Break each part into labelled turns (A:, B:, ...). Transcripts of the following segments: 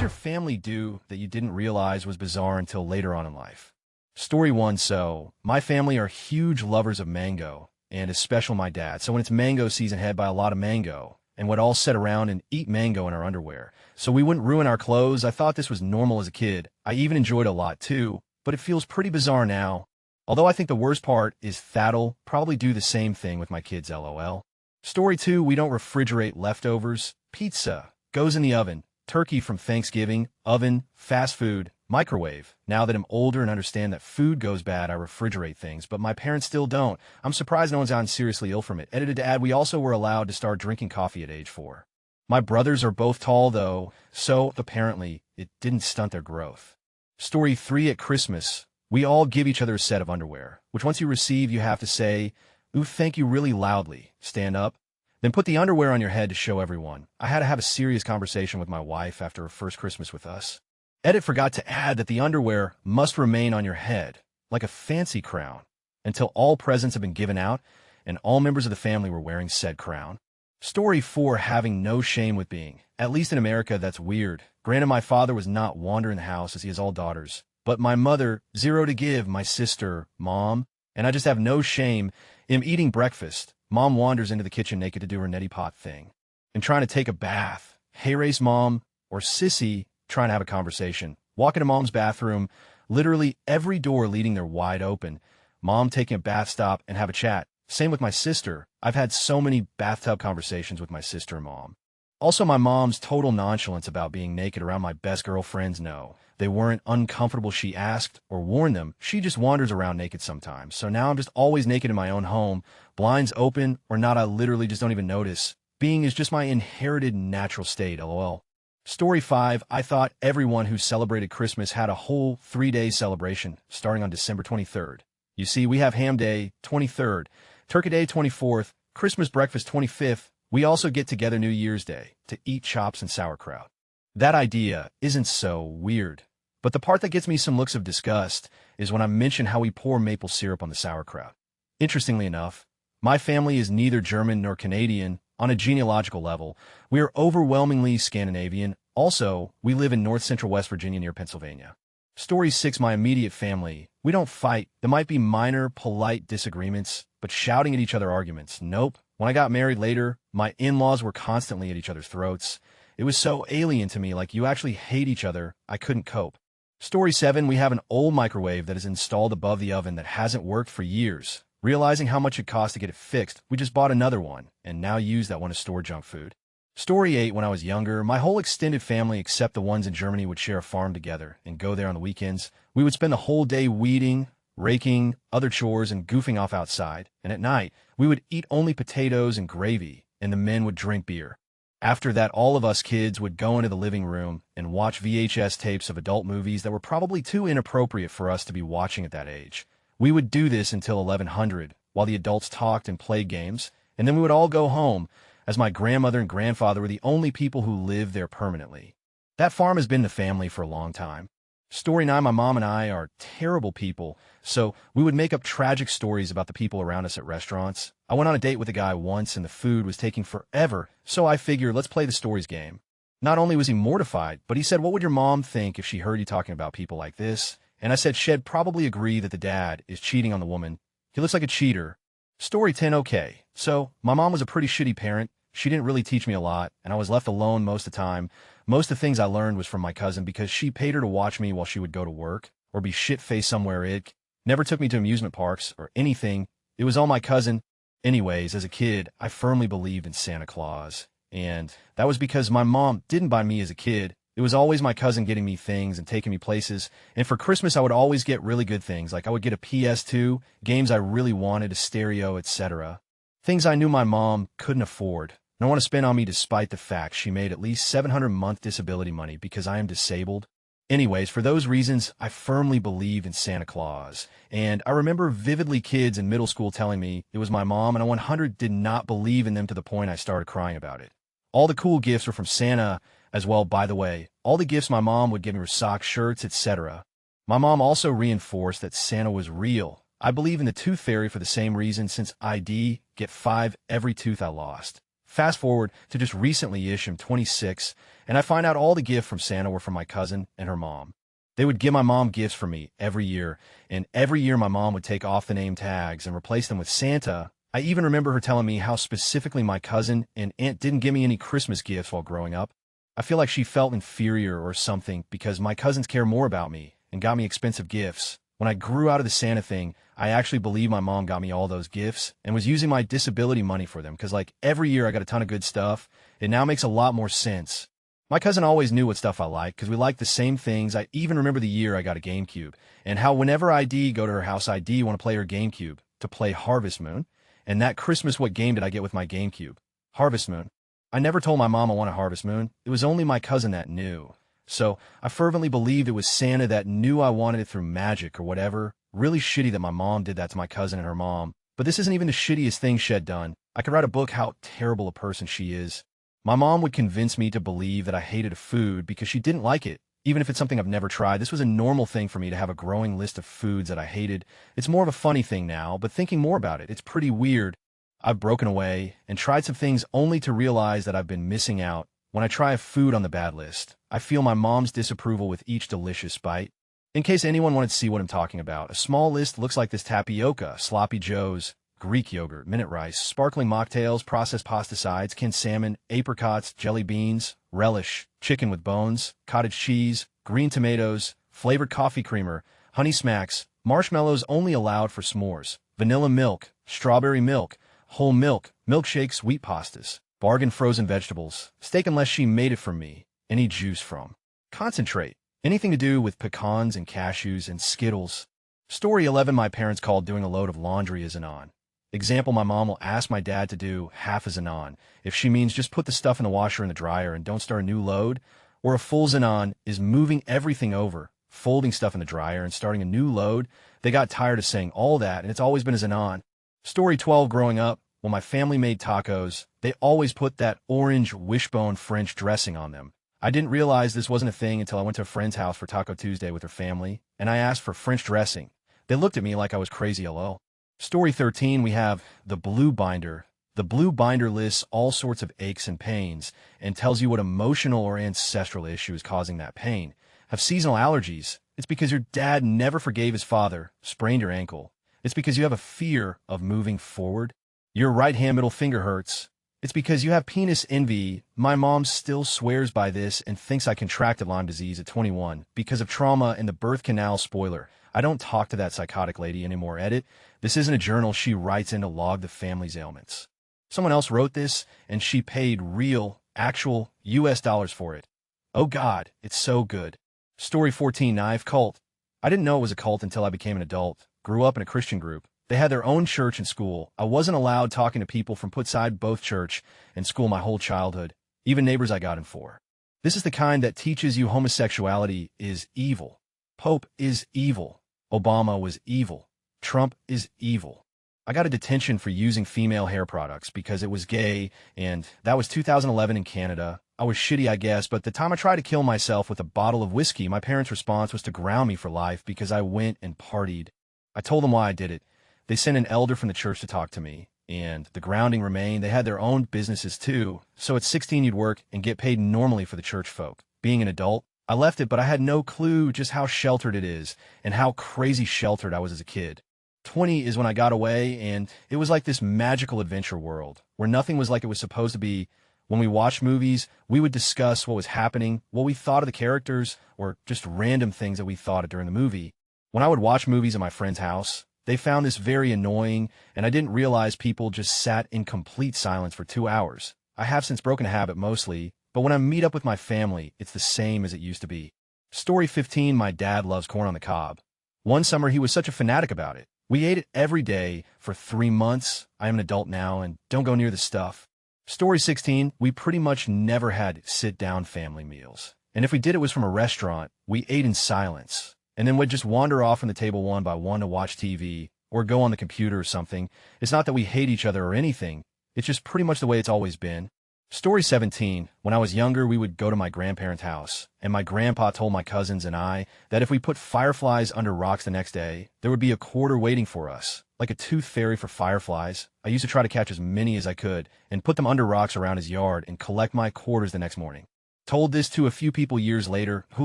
A: your family do that you didn't realize was bizarre until later on in life? Story 1. So, my family are huge lovers of mango, and especially my dad. So when it's mango season, he'd buy a lot of mango, and would all sit around and eat mango in our underwear. So we wouldn't ruin our clothes. I thought this was normal as a kid. I even enjoyed it a lot too, but it feels pretty bizarre now. Although I think the worst part is Thad'll probably do the same thing with my kids, lol. Story 2. We don't refrigerate leftovers. Pizza goes in the oven. Turkey from Thanksgiving, oven, fast food, microwave. Now that I'm older and understand that food goes bad, I refrigerate things, but my parents still don't. I'm surprised no one's gotten seriously ill from it. Edited to add, we also were allowed to start drinking coffee at age 4. My brothers are both tall, though, so apparently it didn't stunt their growth. Story 3. At Christmas, we all give each other a set of underwear, which once you receive, you have to say, "Ooh, thank you," really loudly. Stand up. Then put the underwear on your head to show everyone. I had to have a serious conversation with my wife after her first Christmas with us. Edit forgot to add that the underwear must remain on your head, like a fancy crown, until all presents have been given out and all members of the family were wearing said crown. Story 4. Having no shame with being. At least in America, that's weird. Granted, my father was not wandering the house as he has all daughters, but my mother, 0 to give, my sister, mom, and I just have no shame in eating breakfast. Mom wanders into the kitchen naked to do her neti pot thing and trying to take a bath. Hey race mom, or sissy, trying to have a conversation. Walk into mom's bathroom, literally every door leading there wide open. Mom taking a bath stop and have a chat. Same with my sister. I've had so many bathtub conversations with my sister and mom. Also, my mom's total nonchalance about being naked around my best girlfriends. No, they weren't uncomfortable. She asked or warned them. She just wanders around naked sometimes. So now I'm just always naked in my own home. Blinds open or not, I literally just don't even notice. Being is just my inherited natural state, lol. Story 5. I thought everyone who celebrated Christmas had a whole 3-day celebration starting on December 23rd. You see, we have Ham Day, 23rd, Turkey Day, 24th, Christmas breakfast, 25th. We also get together New Year's Day to eat chops and sauerkraut. That idea isn't so weird. But the part that gets me some looks of disgust is when I mention how we pour maple syrup on the sauerkraut. Interestingly enough, my family is neither German nor Canadian on a genealogical level. We are overwhelmingly Scandinavian. Also, we live in north-central West Virginia near Pennsylvania. Story 6. My immediate family. We don't fight. There might be minor, polite disagreements, but shouting at each other arguments. Nope. When I got married later, my in-laws were constantly at each other's throats. It was so alien to me, like you actually hate each other. I couldn't cope. Story 7. We have an old microwave that is installed above the oven that hasn't worked for years. Realizing how much it costs to get it fixed, we just bought another one, and now use that one to store junk food. Story 8. When I was younger, my whole extended family, except the ones in Germany, would share a farm together and go there on the weekends. We would spend the whole day weeding, raking, other chores, and goofing off outside. And at night, we would eat only potatoes and gravy, and the men would drink beer. After that, all of us kids would go into the living room and watch VHS tapes of adult movies that were probably too inappropriate for us to be watching at that age. We would do this until 1100, while the adults talked and played games, and then we would all go home, as my grandmother and grandfather were the only people who lived there permanently. That farm has been in the family for a long time. Story 9. My mom and I are terrible people, so we would make up tragic stories about the people around us at restaurants. I went on a date with a guy once, and the food was taking forever, so I figured, let's play the stories game. Not only was he mortified, but he said, "What would your mom think if she heard you talking about people like this?" And I said, "She'd probably agree that the dad is cheating on the woman. He looks like a cheater." Story 10. Okay, so my mom was a pretty shitty parent. She didn't really teach me a lot, and I was left alone most of the time. Most of the things I learned was from my cousin because she paid her to watch me while she would go to work or be shit-faced somewhere. It never took me to amusement parks or anything. It was all my cousin. Anyways, as a kid, I firmly believed in Santa Claus, and that was because my mom didn't buy me as a kid. It was always my cousin getting me things and taking me places, and for Christmas I would always get really good things, like I would get a PS2, games I really wanted, a stereo, etc. Things I knew my mom couldn't afford. And I want to spend on me despite the fact she made at least $700 a month disability money because I am disabled. Anyways, for those reasons, I firmly believe in Santa Claus. And I remember vividly kids in middle school telling me it was my mom, and I 100 did not believe in them to the point I started crying about it. All the cool gifts were from Santa as well, by the way. All the gifts my mom would give me were socks, shirts, etc. My mom also reinforced that Santa was real. I believe in the tooth fairy for the same reason, since I get 5 every tooth I lost. Fast forward to just recently-ish, I'm 26, and I find out all the gifts from Santa were from my cousin and her mom. They would give my mom gifts for me every year, and every year my mom would take off the name tags and replace them with Santa. I even remember her telling me how specifically my cousin and aunt didn't give me any Christmas gifts while growing up. I feel like she felt inferior or something because my cousins care more about me and got me expensive gifts. When I grew out of the Santa thing, I actually believe my mom got me all those gifts and was using my disability money for them because like every year I got a ton of good stuff. It now makes a lot more sense. My cousin always knew what stuff I liked because we liked the same things. I even remember the year I got a GameCube and how whenever I'd go to her house, I'd want to play her GameCube to play Harvest Moon. And that Christmas, what game did I get with my GameCube? Harvest Moon. I never told my mom I wanted Harvest Moon. It was only my cousin that knew. So I fervently believed it was Santa that knew I wanted it through magic or whatever. Really shitty that my mom did that to my cousin and her mom. But this isn't even the shittiest thing she'd done. I could write a book how terrible a person she is. My mom would convince me to believe that I hated a food because she didn't like it. Even if it's something I've never tried, this was a normal thing for me to have a growing list of foods that I hated. It's more of a funny thing now, but thinking more about it, it's pretty weird. I've broken away and tried some things only to realize that I've been missing out. When I try a food on the bad list, I feel my mom's disapproval with each delicious bite. In case anyone wanted to see what I'm talking about, a small list looks like this: tapioca, sloppy joes, Greek yogurt, minute rice, sparkling mocktails, processed pasta sides, canned salmon, apricots, jelly beans, relish, chicken with bones, cottage cheese, green tomatoes, flavored coffee creamer, honey smacks, marshmallows only allowed for s'mores, vanilla milk, strawberry milk, whole milk, milkshakes, wheat pastas, bargain frozen vegetables, steak unless she made it for me, any juice from, concentrate, anything to do with pecans and cashews and Skittles. Story 11, my parents called doing a load of laundry as an on. Example, my mom will ask my dad to do half a Zanon if she means just put the stuff in the washer and the dryer and don't start a new load, or a full Zanon is moving everything over, folding stuff in the dryer and starting a new load. They got tired of saying all that, and it's always been a Zanon. Story 12, growing up, when my family made tacos, they always put that orange wishbone French dressing on them. I didn't realize this wasn't a thing until I went to a friend's house for Taco Tuesday with her family, and I asked for French dressing. They looked at me like I was crazy, lol. Story 13, we have the blue binder. The blue binder lists all sorts of aches and pains and tells you what emotional or ancestral issue is causing that pain. Have seasonal allergies. It's because your dad never forgave his father, sprained your ankle. It's because you have a fear of moving forward. Your right hand middle finger hurts. It's because you have penis envy. My mom still swears by this and thinks I contracted Lyme disease at 21 because of trauma in the birth canal. Spoiler, I don't talk to that psychotic lady anymore. Edit, this isn't a journal she writes in to log the family's ailments. Someone else wrote this, and she paid real, actual US dollars for it. Oh God, it's so good. Story 14, knife cult. I didn't know it was a cult until I became an adult. Grew up in a Christian group. They had their own church and school. I wasn't allowed talking to people from put side both church and school my whole childhood, even neighbors I got in for. This is the kind that teaches you homosexuality is evil. Pope is evil. Obama was evil. Trump is evil. I got a detention for using female hair products because it was gay, and that was 2011 in Canada. I was shitty, I guess, but the time I tried to kill myself with a bottle of whiskey, my parents' response was to ground me for life because I went and partied. I told them why I did it. They sent an elder from the church to talk to me, and the grounding remained. They had their own businesses too, so at 16 you'd work and get paid normally for the church folk. Being an adult, I left it, but I had no clue just how sheltered it is and how crazy sheltered I was as a kid. 20 is when I got away, and it was like this magical adventure world where nothing was like it was supposed to be. When we watched movies, we would discuss what was happening, what we thought of the characters, or just random things that we thought of during the movie. When I would watch movies at my friend's house, they found this very annoying, and I didn't realize people just sat in complete silence for 2 hours. I have since broken a habit mostly, but when I meet up with my family, it's the same as it used to be. Story 15, my dad loves corn on the cob. One summer, he was such a fanatic about it. We ate it every day for 3 months. I am an adult now and don't go near the stuff. Story 16, we pretty much never had sit-down family meals. And if we did, it was from a restaurant. We ate in silence, and then we'd just wander off from the table one by one to watch TV or go on the computer or something. It's not that we hate each other or anything. It's just pretty much the way it's always been. Story 17. When I was younger, we would go to my grandparents' house, and my grandpa told my cousins and I that if we put fireflies under rocks the next day, there would be a quarter waiting for us, like a tooth fairy for fireflies. I used to try to catch as many as I could and put them under rocks around his yard and collect my quarters the next morning. Told this to a few people years later who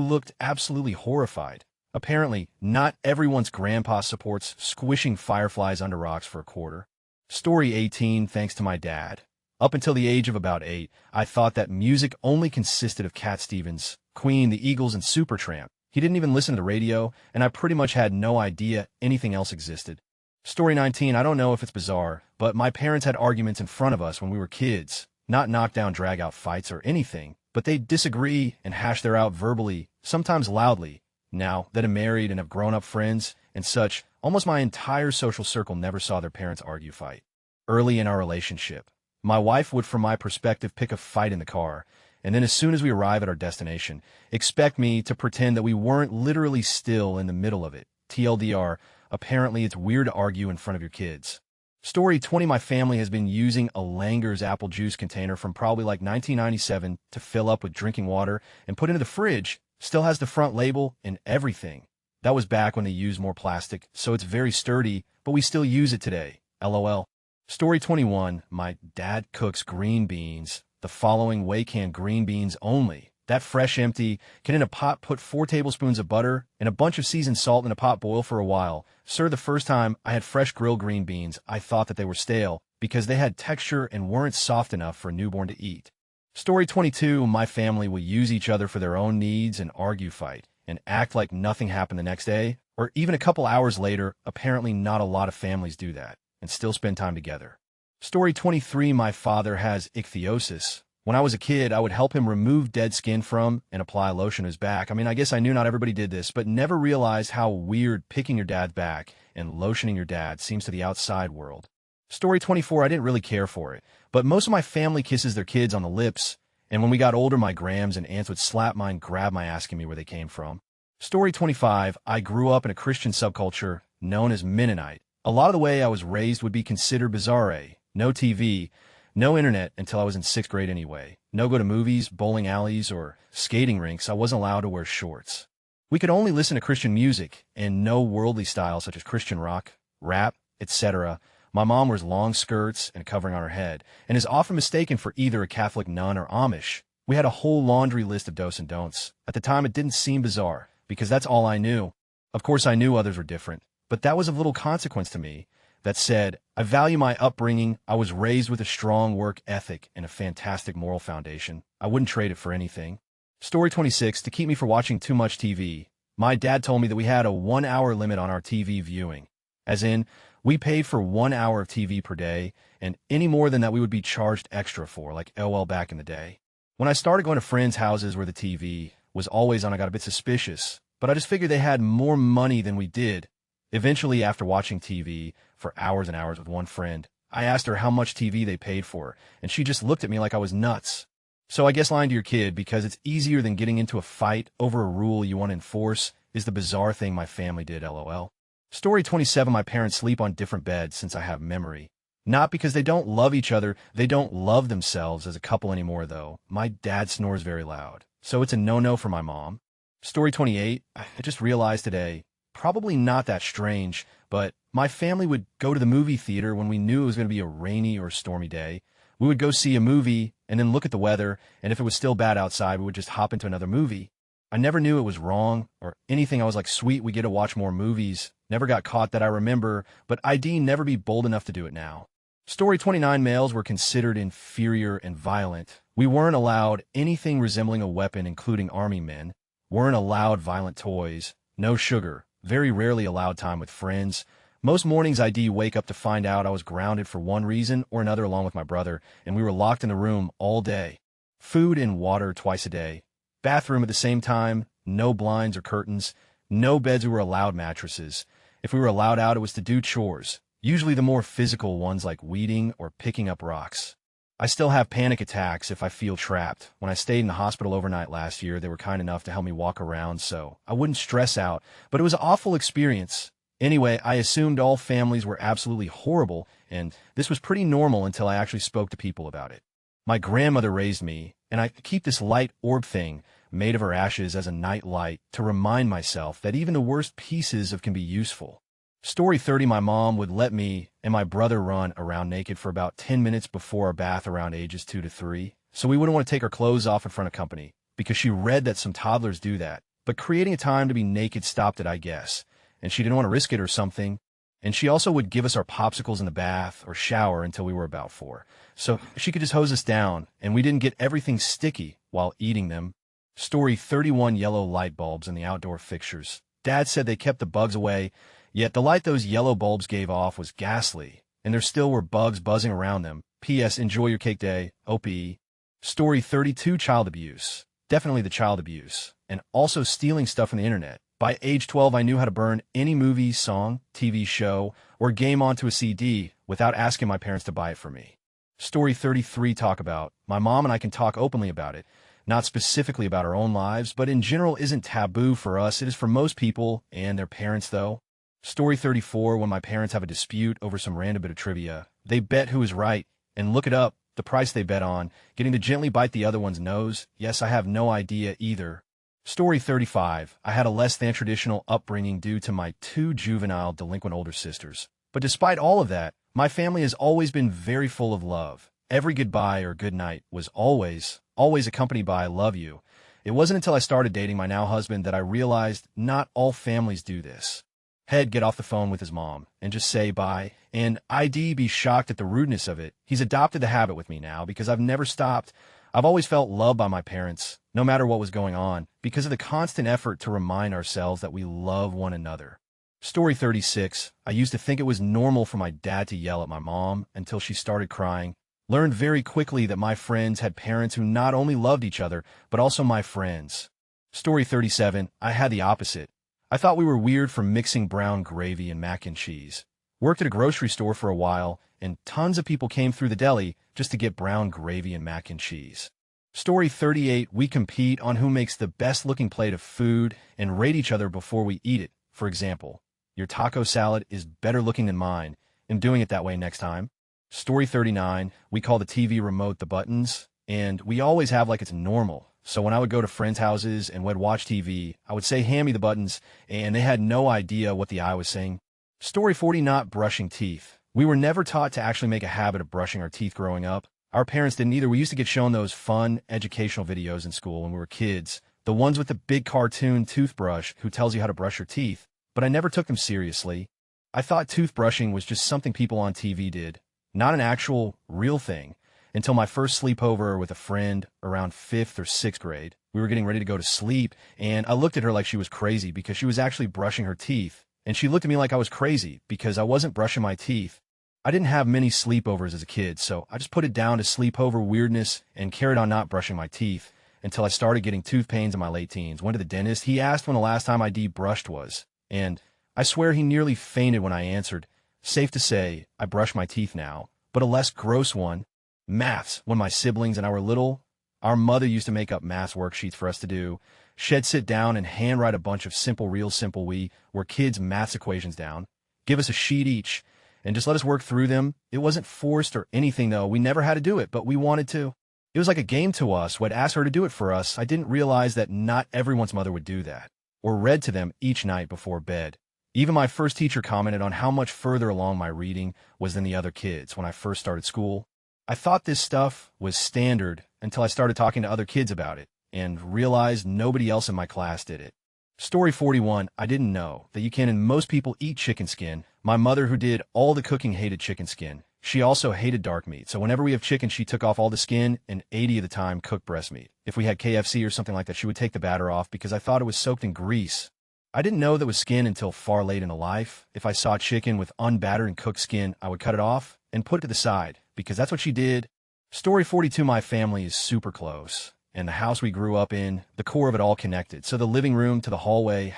A: looked absolutely horrified. Apparently, not everyone's grandpa supports squishing fireflies under rocks for a quarter. Story 18. Thanks to my dad. Up until the age of about 8, I thought that music only consisted of Cat Stevens, Queen, the Eagles, and Supertramp. He didn't even listen to the radio, and I pretty much had no idea anything else existed. Story 19. I don't know if it's bizarre, but my parents had arguments in front of us when we were kids. Not knockdown, drag-out fights or anything, but they'd disagree and hash their out verbally, sometimes loudly. Now that I'm married and have grown-up friends and such, almost my entire social circle never saw their parents argue fight. Early in our relationship, my wife would, from my perspective, pick a fight in the car, and then as soon as we arrive at our destination, expect me to pretend that we weren't literally still in the middle of it. TLDR, apparently it's weird to argue in front of your kids. Story 20. My family has been using a Langer's apple juice container from probably like 1997 to fill up with drinking water and put into the fridge. Still has the front label and everything. That was back when they used more plastic, so it's very sturdy, but we still use it today. LOL. Story 21. My dad cooks green beans the following way: canned green beans only. That fresh, empty, can in a pot put 4 tablespoons of butter and a bunch of seasoned salt in a pot, boil for a while. Sir, the first time I had fresh grilled green beans, I thought that they were stale because they had texture and weren't soft enough for a newborn to eat. Story 22. My family will use each other for their own needs and argue, fight, and act like nothing happened the next day, or even a couple hours later. Apparently not a lot of families do that and still spend time together. Story 23. My father has ichthyosis. When I was a kid, I would help him remove dead skin from and apply lotion to his back. I guess I knew not everybody did this, but never realized how weird picking your dad's back and lotioning your dad seems to the outside world. Story 24. I didn't really care for it, but most of my family kisses their kids on the lips, and when we got older, my grams and aunts would slap mine, grab my, asking me where they came from. Story 25. I grew up in a Christian subculture known as Mennonite. A lot of the way I was raised would be considered bizarre. No TV, no internet until I was in 6th grade anyway. No go to movies, bowling alleys, or skating rinks. I wasn't allowed to wear shorts. We could only listen to Christian music, and no worldly styles such as Christian rock, rap, etc. My mom wears long skirts and a covering on her head, and is often mistaken for either a Catholic nun or Amish. We had a whole laundry list of do's and don'ts. At the time, it didn't seem bizarre, because that's all I knew. Of course, I knew others were different, but that was of little consequence to me. That said, I value my upbringing. I was raised with a strong work ethic and a fantastic moral foundation. I wouldn't trade it for anything. Story 26. To keep me from watching too much TV, my dad told me that we had a 1-hour limit on our TV viewing. As in, we paid for 1 hour of TV per day, and any more than that we would be charged extra for, like LOL back in the day. When I started going to friends' houses where the TV was always on, I got a bit suspicious, but I just figured they had more money than we did. Eventually, after watching TV for hours and hours with one friend, I asked her how much TV they paid for, and she just looked at me like I was nuts. So I guess lying to your kid because it's easier than getting into a fight over a rule you want to enforce is the bizarre thing my family did, LOL. Story 27. My parents sleep on different beds since I have memory. Not because they don't love each other, they don't love themselves as a couple anymore, though. My dad snores very loud, so it's a no-no for my mom. Story 28. I just realized today, probably not that strange, but my family would go to the movie theater when we knew it was going to be a rainy or stormy day. We would go see a movie and then look at the weather, and if it was still bad outside, we would just hop into another movie. I never knew it was wrong or anything. I was like, sweet, we get to watch more movies. Never got caught that I remember, but I'd never be bold enough to do it now. Story 29. Males were considered inferior and violent. We weren't allowed anything resembling a weapon, including army men. Weren't allowed violent toys. No sugar. Very rarely allowed time with friends. Most mornings I'd wake up to find out I was grounded for one reason or another along with my brother, and we were locked in the room all day. Food and water twice a day. Bathroom at the same time. No blinds or curtains. No beds. We were allowed mattresses. If we were allowed out, it was to do chores, usually the more physical ones like weeding or picking up rocks. I still have panic attacks if I feel trapped. When I stayed in the hospital overnight last year, they were kind enough to help me walk around so I wouldn't stress out, but it was an awful experience. Anyway, I assumed all families were absolutely horrible, and this was pretty normal until I actually spoke to people about it. My grandmother raised me, and I keep this light orb thing made of her ashes as a night light to remind myself that even the worst pieces of can be useful. Story 30. My mom would let me and my brother run around naked for about 10 minutes before our bath around ages 2 to 3, so we wouldn't want to take our clothes off in front of company, because she read that some toddlers do that. But creating a time to be naked stopped it, I guess, and she didn't want to risk it or something. And she also would give us our popsicles in the bath or shower until we were about 4, so she could just hose us down, and we didn't get everything sticky while eating them. Story 31. Yellow light bulbs in the outdoor fixtures. Dad said they kept the bugs away, yet the light those yellow bulbs gave off was ghastly, and there still were bugs buzzing around them. P.S. Enjoy your cake day. OPE. Story 32. Child abuse. Definitely the child abuse, and also stealing stuff from the internet. By age 12, I knew how to burn any movie, song, TV show, or game onto a CD without asking my parents to buy it for me. Story 33. Talk about. My mom and I can talk openly about it, not specifically about our own lives, but in general isn't taboo for us. It is for most people and their parents, though. Story 34. When my parents have a dispute over some random bit of trivia, they bet who is right and look it up, the price they bet on, getting to gently bite the other one's nose. Yes, I have no idea either. Story 35. I had a less than traditional upbringing due to my 2 juvenile delinquent older sisters. But despite all of that, my family has always been very full of love. Every goodbye or good night was always accompanied by "I love you." It wasn't until I started dating my now husband that I realized not all families do this. He'd get off the phone with his mom and just say bye, and I'd be shocked at the rudeness of it. He's adopted the habit with me now because I've never stopped. I've always felt loved by my parents, no matter what was going on, because of the constant effort to remind ourselves that we love one another. Story 36. I used to think it was normal for my dad to yell at my mom until she started crying. Learned very quickly that my friends had parents who not only loved each other, but also my friends. Story 37. I had the opposite. I thought we were weird for mixing brown gravy and mac and cheese. Worked at a grocery store for a while, and tons of people came through the deli just to get brown gravy and mac and cheese. Story 38. We compete on who makes the best-looking plate of food and rate each other before we eat it. For example, your taco salad is better looking than mine. I'm doing it that way next time. Story 39. We call the TV remote the buttons, and we always have like it's normal. So when I would go to friends' houses and would watch TV, I would say, "Hand me the buttons," and they had no idea what the I was saying. Story 40. Not brushing teeth. We were never taught to actually make a habit of brushing our teeth growing up. Our parents didn't either. We used to get shown those fun, educational videos in school when we were kids, the ones with the big cartoon toothbrush who tells you how to brush your teeth, but I never took them seriously. I thought toothbrushing was just something people on TV did, not an actual, real thing, until my first sleepover with a friend around 5th or 6th grade. We were getting ready to go to sleep, and I looked at her like she was crazy because she was actually brushing her teeth, and she looked at me like I was crazy because I wasn't brushing my teeth. I didn't have many sleepovers as a kid, so I just put it down to sleepover weirdness and carried on not brushing my teeth until I started getting tooth pains in my late teens. Went to the dentist. He asked when the last time I debrushed was, and I swear he nearly fainted when I answered. Safe to say, I brush my teeth now, but a less gross one. Maths. When my siblings and I were little, our mother used to make up math worksheets for us to do. She'd sit down and handwrite a bunch of simple, real simple we were kids' maths equations down, give us a sheet each, and just let us work through them. It wasn't forced or anything, though. We never had to do it, but we wanted to. It was like a game to us. We'd ask her to do it for us. I didn't realize that not everyone's mother would do that, or read to them each night before bed. Even my first teacher commented on how much further along my reading was than the other kids when I first started school. I thought this stuff was standard until I started talking to other kids about it and realized nobody else in my class did it. Story 41. I didn't know that you can and most people eat chicken skin. My mother, who did all the cooking, hated chicken skin. She also hated dark meat, so whenever we have chicken, she took off all the skin and 80 of the time cooked breast meat. If we had KFC or something like that, she would take the batter off because I thought it was soaked in grease. I didn't know that was skin until far late in life. If I saw chicken with unbattered and cooked skin, I would cut it off and put it to the side because that's what she did. Story 42. My family is super close, and the house we grew up in, the core of it all connected. So the living room to the hallway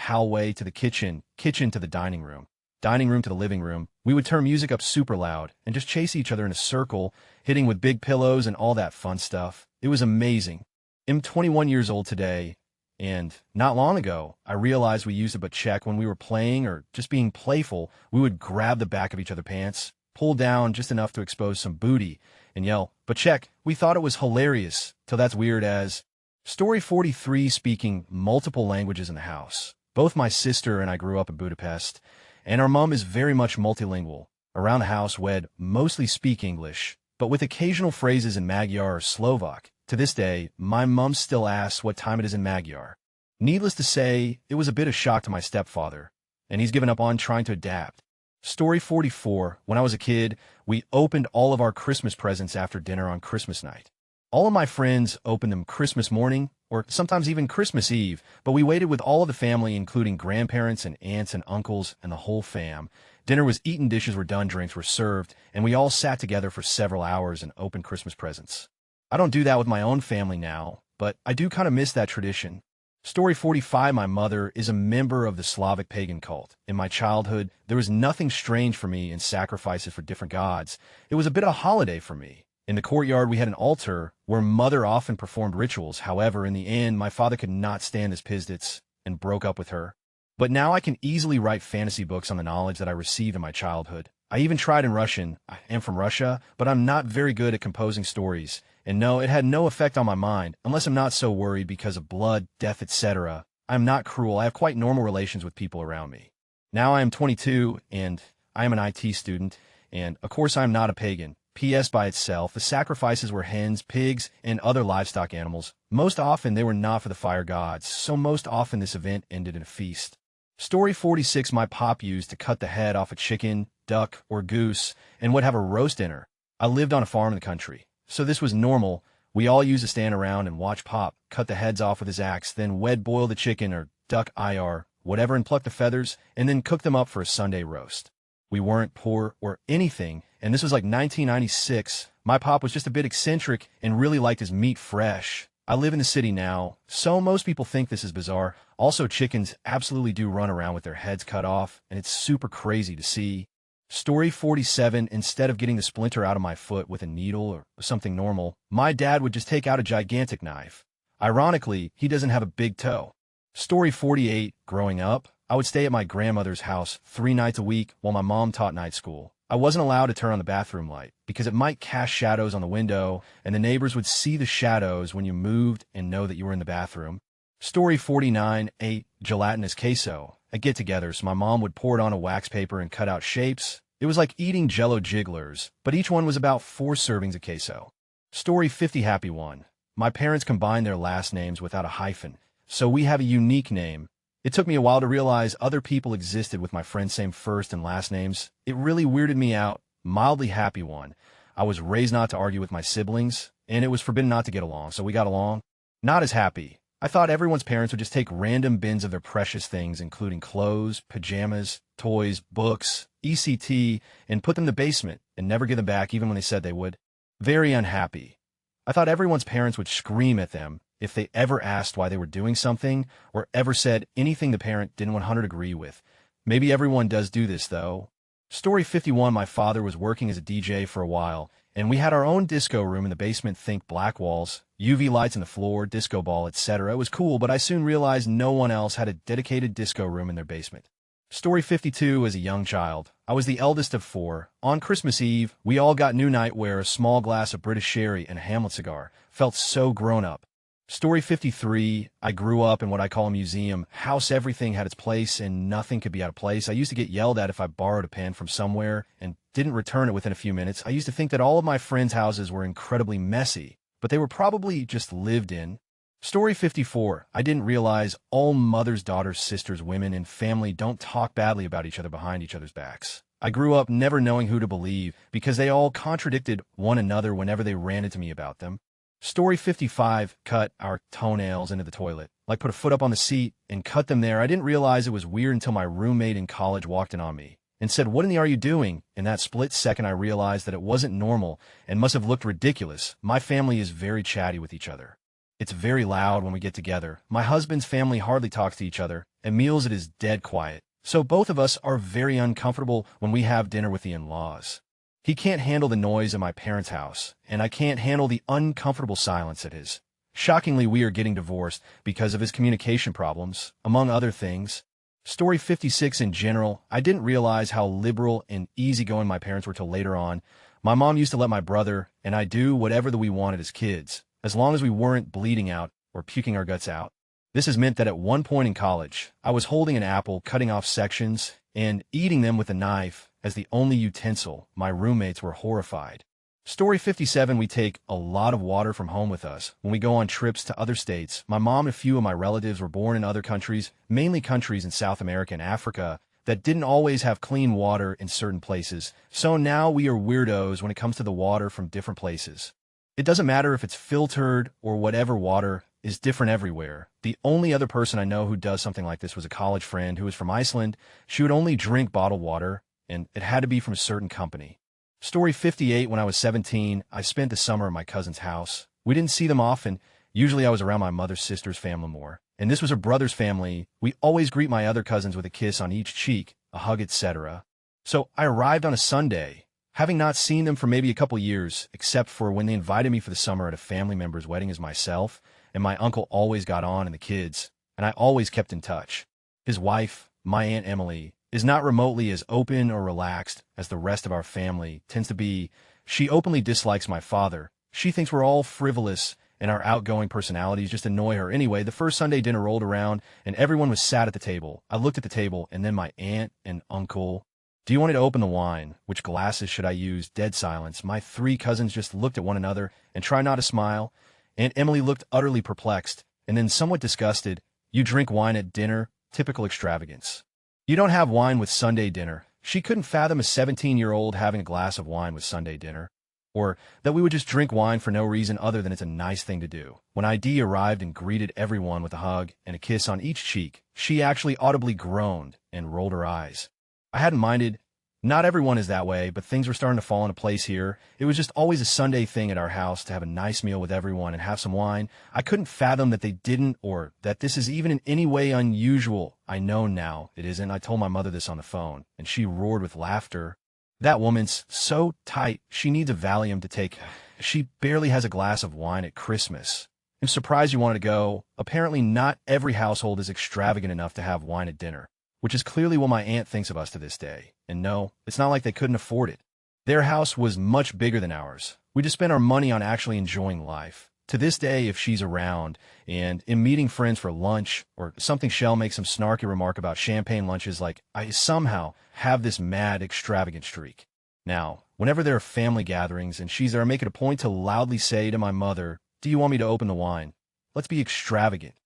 A: to the kitchen to the dining room to the living room. We would turn music up super loud and just chase each other in a circle, hitting with big pillows and all that fun stuff. It was amazing. I'm 21 years old today, and not long ago, I realized we used it but check when we were playing or just being playful, we would grab the back of each other's pants, pull down just enough to expose some booty, and yell, "But check, we thought it was hilarious," till that's weird as. Story 43, speaking multiple languages in the house. Both my sister and I grew up in Budapest, and our mom is very much multilingual. Around the house, we'd mostly speak English, but with occasional phrases in Magyar or Slovak. To this day, my mom still asks what time it is in Magyar. Needless to say, it was a bit of shock to my stepfather, and he's given up on trying to adapt. Story 44, when I was a kid, we opened all of our Christmas presents after dinner on Christmas night. All of my friends opened them Christmas morning, or sometimes even Christmas Eve, but we waited with all of the family, including grandparents and aunts and uncles and the whole fam. Dinner was eaten, dishes were done, drinks were served, and we all sat together for several hours and opened Christmas presents. I don't do that with my own family now, but I do kind of miss that tradition. Story 45, my mother is a member of the Slavic pagan cult. In my childhood, there was nothing strange for me in sacrifices for different gods. It was a bit of a holiday for me. In the courtyard, we had an altar where mother often performed rituals. However, in the end, my father could not stand his pizdits and broke up with her. But now I can easily write fantasy books on the knowledge that I received in my childhood. I even tried in Russian. I am from Russia, but I'm not very good at composing stories. And no, it had no effect on my mind, unless I'm not so worried because of blood, death, etc. I'm not cruel. I have quite normal relations with people around me. Now I am 22, and I am an IT student, and of course I am not a pagan. P.S. by itself, the sacrifices were hens, pigs, and other livestock animals. Most often they were not for the fire gods, so most often this event ended in a feast. Story 46, my pop used to cut the head off a chicken, duck, or goose, and would have a roast dinner. I lived on a farm in the country, so this was normal. We all used to stand around and watch Pop cut the heads off with his axe, then we'd boil the chicken or duck IR, whatever, and pluck the feathers, and then cook them up for a Sunday roast. We weren't poor or anything, and this was like 1996. My pop was just a bit eccentric and really liked his meat fresh. I live in the city now, so most people think this is bizarre. Also, chickens absolutely do run around with their heads cut off, and it's super crazy to see. Story 47, instead of getting the splinter out of my foot with a needle or something normal, my dad would just take out a gigantic knife. Ironically, he doesn't have a big toe. Story 48, growing up, I would stay at my grandmother's house 3 nights a week while my mom taught night school. I wasn't allowed to turn on the bathroom light because it might cast shadows on the window, and the neighbors would see the shadows when you moved and know that you were in the bathroom. Story 49, ate gelatinous queso. At get-togethers, my mom would pour it on a wax paper and cut out shapes. It was like eating Jell-O jigglers, but each one was about 4 servings of queso. Story 50, happy one. My parents combined their last names without a hyphen, so we have a unique name. It took me a while to realize other people existed with my friends' same first and last names. It really weirded me out. Mildly happy one. I was raised not to argue with my siblings, and it was forbidden not to get along, so we got along. Not as happy. I thought everyone's parents would just take random bins of their precious things, including clothes, pajamas, toys, books, ECT, and put them in the basement and never give them back even when they said they would. Very unhappy. I thought everyone's parents would scream at them if they ever asked why they were doing something or ever said anything the parent didn't 100% agree with. Maybe everyone does do this, though. Story 51, my father was working as a DJ for a while, and we had our own disco room in the basement. Think black walls, UV lights in the floor, disco ball, etc. It was cool, but I soon realized no one else had a dedicated disco room in their basement. Story 52, as a young child, I was the eldest of 4. On Christmas Eve, we all got new nightwear, a small glass of British sherry, and a Hamlet cigar. Felt so grown up. Story 53, I grew up in what I call a museum. House, everything had its place and nothing could be out of place. I used to get yelled at if I borrowed a pen from somewhere and didn't return it within a few minutes. I used to think that all of my friends' houses were incredibly messy, but they were probably just lived in. Story 54, I didn't realize all mothers, daughters, sisters, women, and family don't talk badly about each other behind each other's backs. I grew up never knowing who to believe because they all contradicted one another whenever they ranted to me about them. Story 55, cut our toenails into the toilet. Like put a foot up on the seat and cut them there. I didn't realize it was weird until my roommate in college walked in on me and said, "What in the are you doing?" In that split second, I realized that it wasn't normal and must have looked ridiculous. My family is very chatty with each other. It's very loud when we get together. My husband's family hardly talks to each other. At meals, it is dead quiet. So both of us are very uncomfortable when we have dinner with the in-laws. He can't handle the noise in my parents' house, and I can't handle the uncomfortable silence at his. Shockingly, we are getting divorced because of his communication problems, among other things. Story 56 in general, I didn't realize how liberal and easygoing my parents were till later on. My mom used to let my brother and I do whatever that we wanted as kids, as long as we weren't bleeding out or puking our guts out. This has meant that at one point in college, I was holding an apple, cutting off sections, and eating them with a knife as the only utensil. My roommates were horrified. Story 57, we take a lot of water from home with us. When we go on trips to other states, my mom and a few of my relatives were born in other countries, mainly countries in South America and Africa, that didn't always have clean water in certain places. So now we are weirdos when it comes to the water from different places. It doesn't matter if it's filtered or whatever, water is different everywhere. The only other person I know who does something like this was a college friend who was from Iceland. She would only drink bottled water, and it had to be from a certain company. Story 58, when I was 17, I spent the summer at my cousin's house. We didn't see them often. Usually I was around my mother's sister's family more. And this was her brother's family. We always greet my other cousins with a kiss on each cheek, a hug, etc. So I arrived on a Sunday, having not seen them for maybe a couple years, except for when they invited me for the summer at a family member's wedding as myself, and my uncle always got on and the kids, and I always kept in touch. His wife, my Aunt Emily, is not remotely as open or relaxed as the rest of our family tends to be. She openly dislikes my father. She thinks we're all frivolous and our outgoing personalities just annoy her. Anyway, the first Sunday dinner rolled around and everyone was sat at the table. I looked at the table and then my aunt and uncle. Do you want me to open the wine? Which glasses should I use? Dead silence. My three cousins just looked at one another and tried not to smile. Aunt Emily looked utterly perplexed and then somewhat disgusted. You drink wine at dinner? Typical extravagance. You don't have wine with Sunday dinner. She couldn't fathom a 17-year-old having a glass of wine with Sunday dinner. Or that we would just drink wine for no reason other than it's a nice thing to do. When ID arrived and greeted everyone with a hug and a kiss on each cheek, she actually audibly groaned and rolled her eyes. I hadn't minded. Not everyone is that way, but things were starting to fall into place here. It was just always a Sunday thing at our house to have a nice meal with everyone and have some wine. I couldn't fathom that they didn't, or that this is even in any way unusual. I know now it isn't. I told my mother this on the phone, and she roared with laughter. That woman's so tight, she needs a Valium to take. She barely has a glass of wine at Christmas. I'm surprised you wanted to go. Apparently not every household is extravagant enough to have wine at dinner, which is clearly what my aunt thinks of us to this day. And no, it's not like they couldn't afford it. Their house was much bigger than ours. We just spent our money on actually enjoying life. To this day, if she's around and in meeting friends for lunch or something, she'll make some snarky remark about champagne lunches like I somehow have this mad extravagant streak. Now, whenever there are family gatherings and she's there, I make it a point to loudly say to my mother, do you want me to open the wine? Let's be extravagant.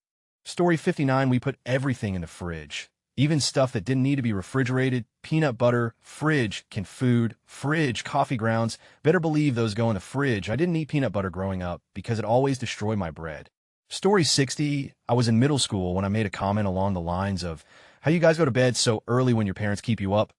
A: Story 59, we put everything in the fridge. Even stuff that didn't need to be refrigerated, peanut butter, fridge, canned food, fridge, coffee grounds. Better believe those go in the fridge. I didn't eat peanut butter growing up because it always destroyed my bread. Story 60, I was in middle school when I made a comment along the lines of, how you guys go to bed so early when your parents keep you up?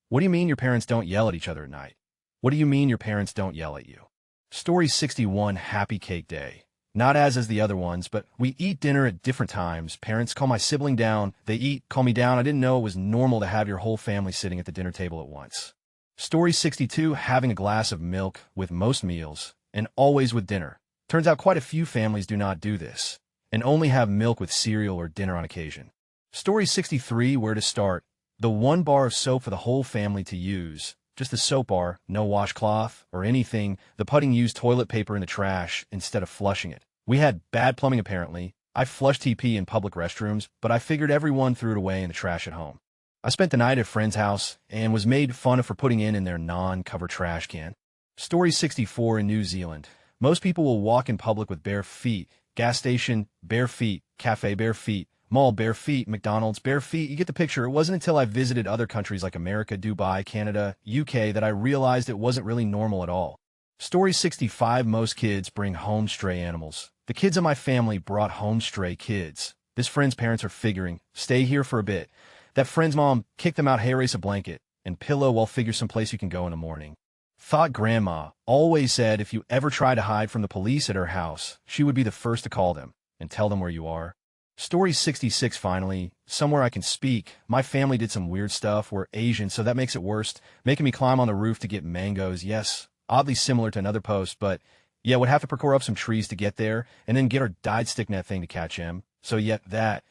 A: What do you mean your parents don't yell at each other at night? What do you mean your parents don't yell at you? Story 61, Happy Cake Day. Not as the other ones, but we eat dinner at different times. Parents call my sibling down. They eat, call me down. I didn't know it was normal to have your whole family sitting at the dinner table at once. Story 62, having a glass of milk with most meals, and always with dinner. Turns out quite a few families do not do this, and only have milk with cereal or dinner on occasion. Story 63, where to start. The one bar of soap for the whole family to use. Just the soap bar, no washcloth or anything. The pudding used toilet paper in the trash instead of flushing it. We had bad plumbing apparently. I flushed TP in public restrooms, but I figured everyone threw it away in the trash at home. I spent the night at a friend's house and was made fun of for putting in their non-cover trash can. Story 64 in New Zealand. Most people will walk in public with bare feet. Gas station, bare feet. Cafe, bare feet. Mall, bare feet. McDonald's, bare feet. You get the picture. It wasn't until I visited other countries like America, Dubai, Canada, UK that I realized it wasn't really normal at all. Story 65, most kids bring home stray animals. The kids in my family brought home stray kids. This friend's parents are figuring, stay here for a bit. That friend's mom kicked them out, hey, race a blanket, and pillow while figure someplace you can go in the morning. Thought grandma always said if you ever try to hide from the police at her house, she would be the first to call them and tell them where you are. Story 66, finally, somewhere I can speak. My family did some weird stuff. We're Asian, so that makes it worse. Making me climb on the roof to get mangoes, yes. Oddly similar to another post, but yeah, would have to parkour up some trees to get there, and then get our dyed stick net thing to catch him. So yet that.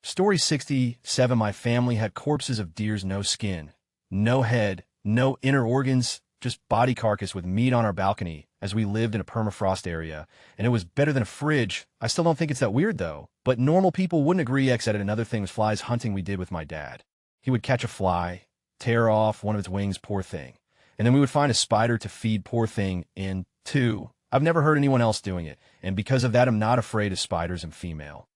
A: Story 67. My family had corpses of deers, no skin, no head, no inner organs, just body carcass with meat on our balcony as we lived in a permafrost area, and it was better than a fridge. I still don't think it's that weird though, but normal people wouldn't agree. Edit. Another thing was flies hunting we did with my dad. He would catch a fly, tear off one of its wings, poor thing, and then we would find a spider to feed poor thing in too. I've never heard anyone else doing it, and because of that I'm not afraid of spiders and female.